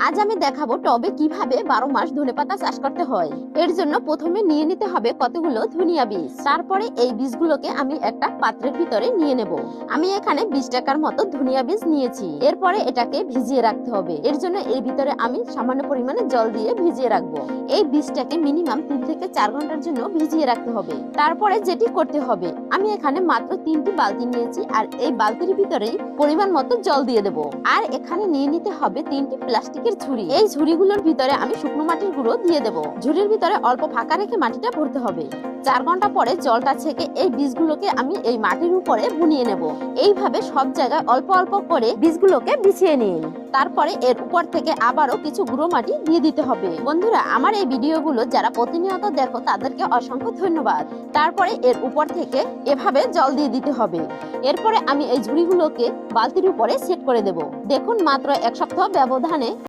আজ আমি দেখাবো টবে কিভাবে 12 মাস ধনেপাতা চাষ করতে হয়। এর জন্য প্রথমে নিয়ে নিতে হবে কতগুলো ধনিয়া বীজ। তারপরে এই বীজগুলোকে আমি একটা পাত্রের ভিতরে নিয়ে নেব। আমি এখানে 20 টাকার মতো ধনিয়া বীজ নিয়েছি। এরপরে এটাকে ভিজিয়ে রাখতে হবে। এর জন্য এর ভিতরে আমি সামান্য পরিমাণে জল দিয়ে ভিজিয়ে রাখবো। এই বীজটাকে মিনিমাম 3 থেকে 4 ঘন্টার জন্য ভিজিয়ে রাখতে হবে। তারপরে যেটি করতে হবে, আমি এখানে মাত্র 3টি বালতি নিয়েছি আর এই বালতির ভিতরেই পরিমাণ মতো জল দিয়ে দেব। আর এখানে নিয়ে নিতে হবে 3টি প্লাস্টিকের ঝুড়ি। এই ঝুড়িগুলোর ভিতরে আমি শুকনো মাটির গুঁড়ো দিয়ে দেব। ঝুড়ির ভিতরে অল্প ফাঁকা রেখে মাটিটা ভরতে হবে। 4 ঘন্টা পরে জলটা ছেঁকে এই বীজগুলোকে আমি এই মাটির উপরে বুনিয়ে নেব। এইভাবে সব জায়গায় অল্প অল্প করে বীজগুলোকে বিছিয়ে নিন। তারপরে এর উপর থেকে আবারও কিছু গুঁড়ো মাটি দিয়ে দিতে হবে। বন্ধুরা, আমার এই ভিডিওগুলো যারা প্রতিনিয়ত দেখো তাদেরকে অসংখ্য ধন্যবাদ। তারপরে এর উপর থেকে এভাবে জল দিয়ে দিতে হবে। এরপরে আমি এই ঝুড়িগুলোকে বালতির উপরে সেট করে দেব। দেখুন, মাত্র 1 সপ্তাহ ব্যবধানে